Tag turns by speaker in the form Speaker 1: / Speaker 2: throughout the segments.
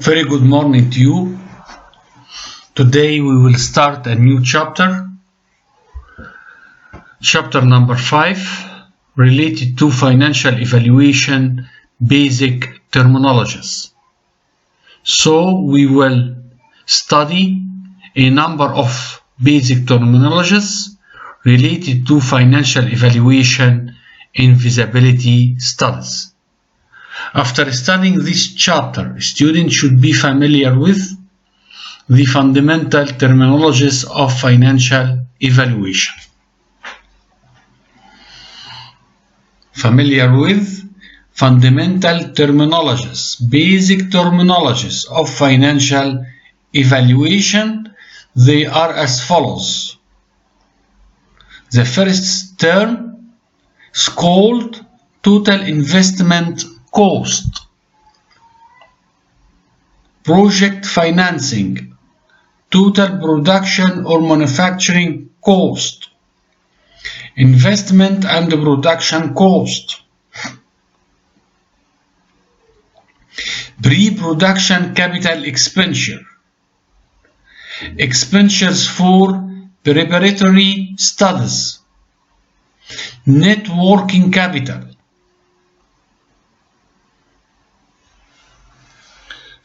Speaker 1: Very good morning to you. Today we will start a new chapter. Chapter number 5, related to financial evaluation basic terminologies. So we will study a number of basic terminologies related to financial evaluation in feasibility studies. After studying this chapter, students should be familiar with the fundamental terminologies of financial evaluation. Familiar with fundamental terminologies, basic terminologies of financial evaluation. They are as follows. The first term is called total investment cost. Project financing, total production or manufacturing cost, investment and production cost, pre-production capital expenditure, expenditures for preparatory studies, net working capital.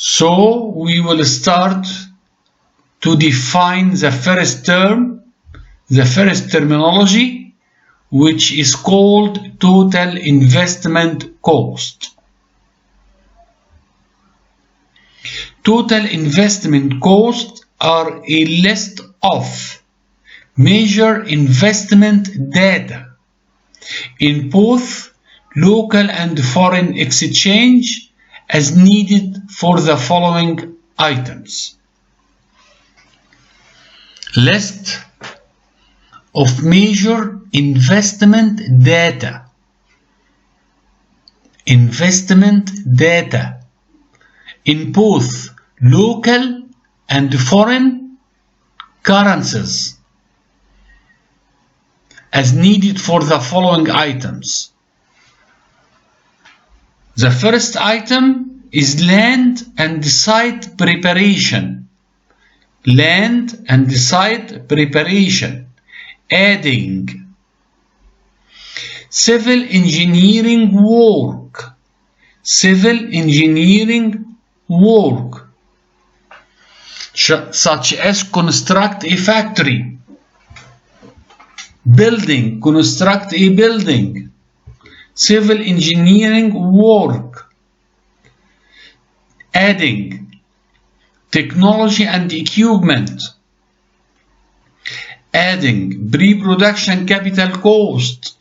Speaker 1: So we will start to define the first term, the first terminology, which is called total investment cost. Total investment costs are a list of major investment data in both local and foreign exchange as needed for the following items. List of major investment data. Investment data in both local and foreign currencies as needed for the following items. The first item is land and site preparation. Land and site preparation. Adding civil engineering work. Civil engineering work, such as construct a factory, building, construct a building. Civil engineering work. Adding technology and equipment. Adding pre-production capital cost.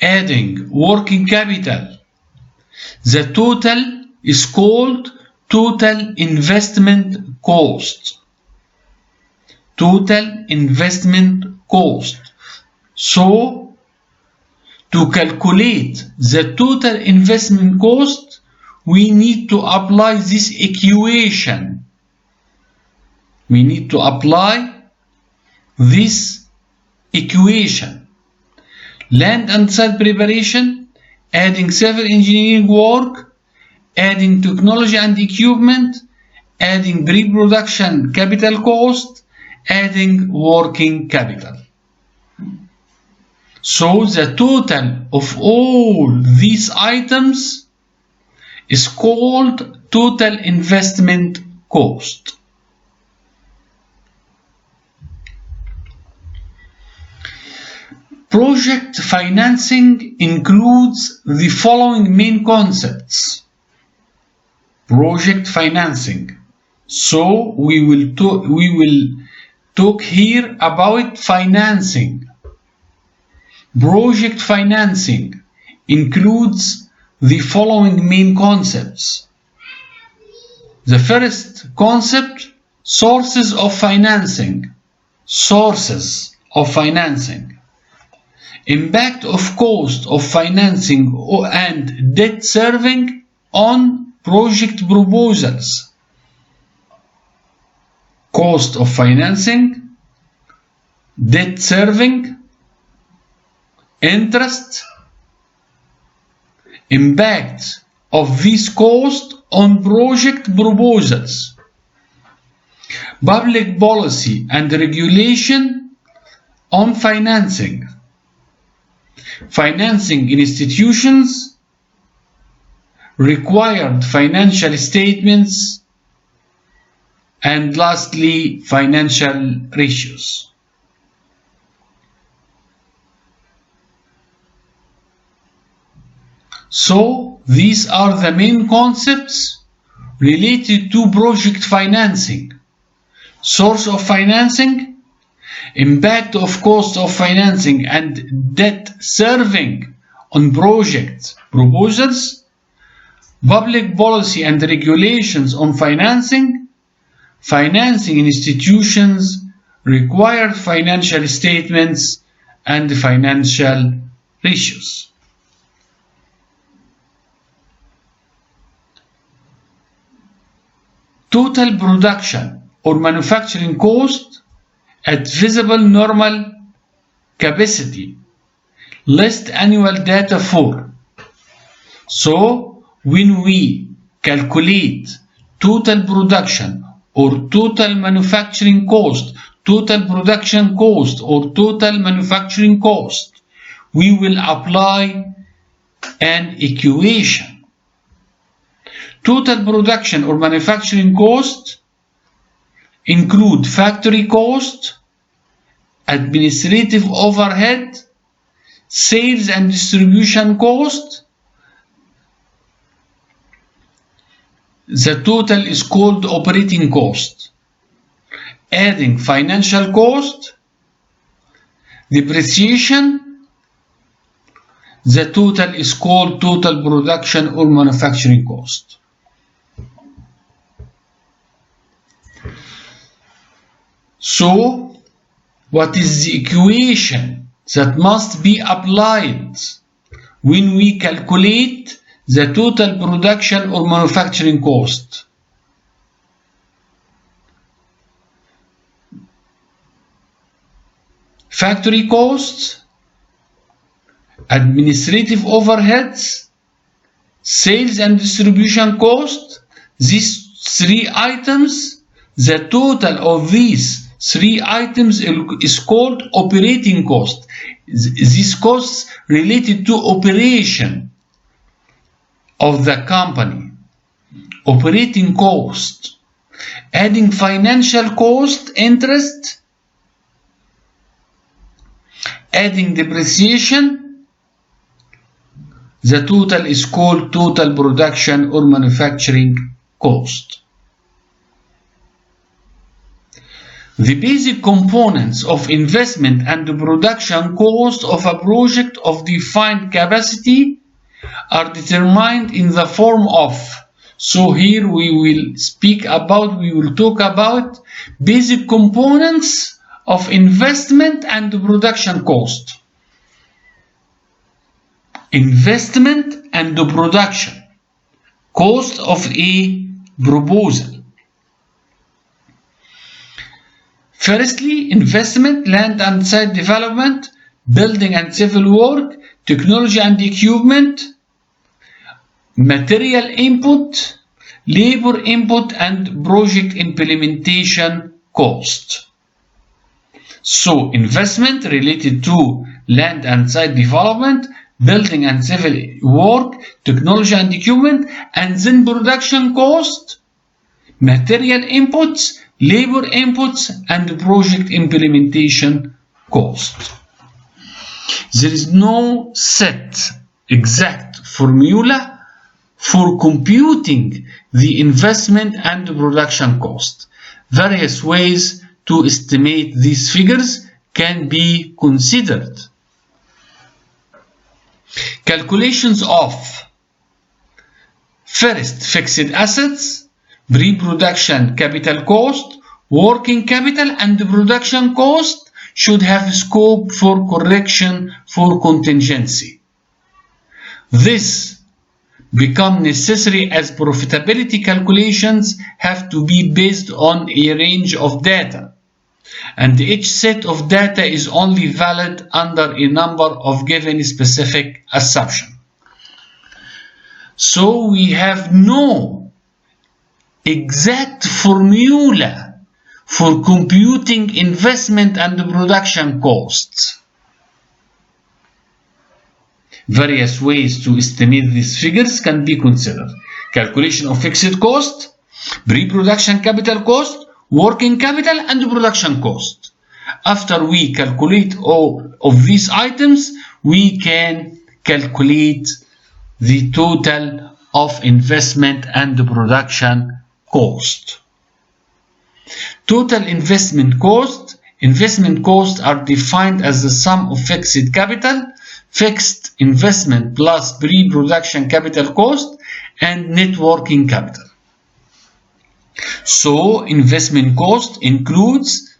Speaker 1: Adding working capital. The total is called total investment cost. Total investment cost. So, to calculate the total investment cost, we need to apply this equation. We need to apply this equation. Land and site preparation, adding civil engineering work, adding technology and equipment, adding pre-production capital cost, adding working capital. So the total of all these items is called total investment cost. Project financing includes the following main concepts. Project financing. So we will talk here about financing. Project financing includes the following main concepts. The first concept, sources of financing. Sources of financing. Impact of cost of financing and debt serving on project proposals. Cost of financing, debt serving, interest, impact of these costs on project proposals, public policy and regulation on financing, financing institutions, required financial statements, and lastly, financial ratios. So, these are the main concepts related to project financing: source of financing, impact of cost of financing and debt serving on project proposals, public policy and regulations on financing, financing institutions, required financial statements, and financial ratios. Total production or manufacturing cost at visible normal capacity. List annual data for. So, when we calculate total production or total manufacturing cost, total production cost or total manufacturing cost, we will apply an equation. Total production or manufacturing cost include factory cost, administrative overhead, sales and distribution cost. The total is called operating cost. Adding financial cost, depreciation, the total is called total production or manufacturing cost. So, what is the equation that must be applied when we calculate the total production or manufacturing cost? Factory costs, administrative overheads, sales and distribution cost, these three items, the total of these three items is called operating cost. These costs related to operation of the company. Operating cost. Adding financial cost, interest. Adding depreciation. The total is called total production or manufacturing cost. The basic components of investment and production cost of a project of defined capacity are determined in the form of. So here we will talk about basic components of investment and production cost. Investment and production cost of a proposal. Firstly, investment, land and site development, building and civil work, technology and equipment, material input, labor input, and project implementation cost. So, investment related to land and site development, building and civil work, technology and equipment, and then production cost, material inputs, labor inputs, and project implementation cost. There is no set exact formula for computing the investment and production cost. Various ways to estimate these figures can be considered. Calculations of first, fixed assets, pre-production capital cost, working capital, and production cost should have scope for correction for contingency. This becomes necessary as profitability calculations have to be based on a range of data, and each set of data is only valid under a number of given specific assumptions. So we have no exact formula for computing investment and production costs. Various ways to estimate these figures can be considered. Calculation of fixed cost, pre-production capital cost, working capital, and production cost. After we calculate all of these items, we can calculate the total of investment and production cost. Total investment cost. Investment costs are defined as the sum of fixed capital, fixed investment plus pre-production capital cost, and net working capital. So investment cost includes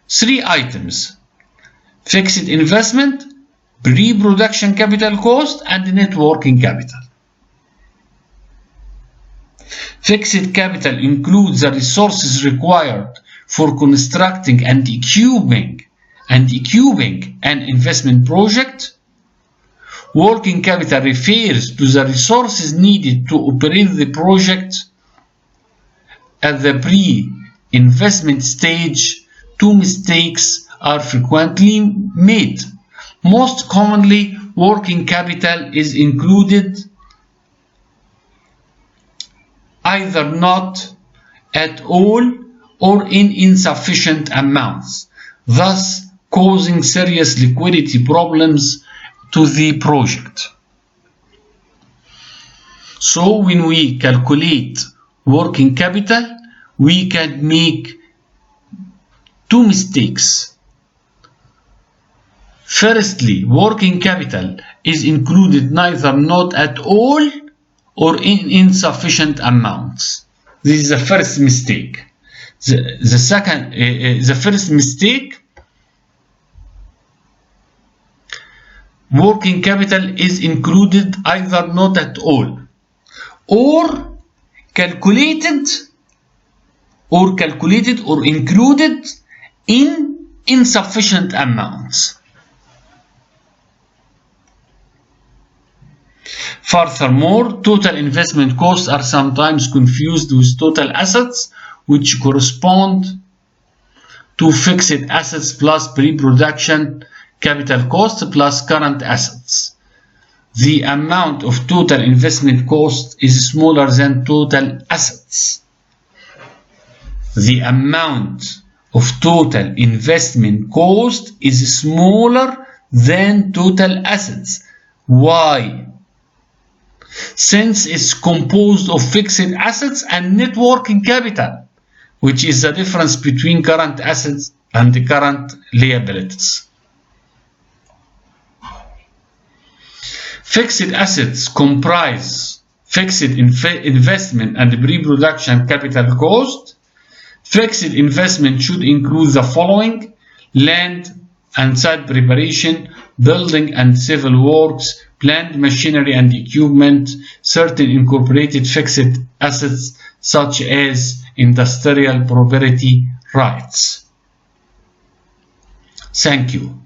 Speaker 1: three items: fixed investment, pre-production capital cost, and net working capital. Fixed capital includes the resources required for constructing and equipping an investment project. Working capital refers to the resources needed to operate the project. At the pre-investment stage, two mistakes are frequently made. Most commonly, working capital is included either not at all or in insufficient amounts, thus causing serious liquidity problems to the project. So when we calculate working capital, we can make two mistakes. Firstly, working capital is included neither not at all or in insufficient amounts. This is the first mistake. The first mistake, working capital is included either not at all or calculated or included in insufficient amounts. Furthermore, total investment costs are sometimes confused with total assets, which correspond to fixed assets plus pre-production capital cost plus current assets. The amount of total investment cost is smaller than total assets. The amount of total investment cost is smaller than total assets. Why? Since it's composed of fixed assets and net working capital, which is the difference between current assets and the current liabilities. Fixed assets comprise fixed investment and pre-production capital cost. Fixed investment should include the following: land and site preparation, building and civil works, plant machinery and equipment, certain incorporated fixed assets such as industrial property rights. Thank you.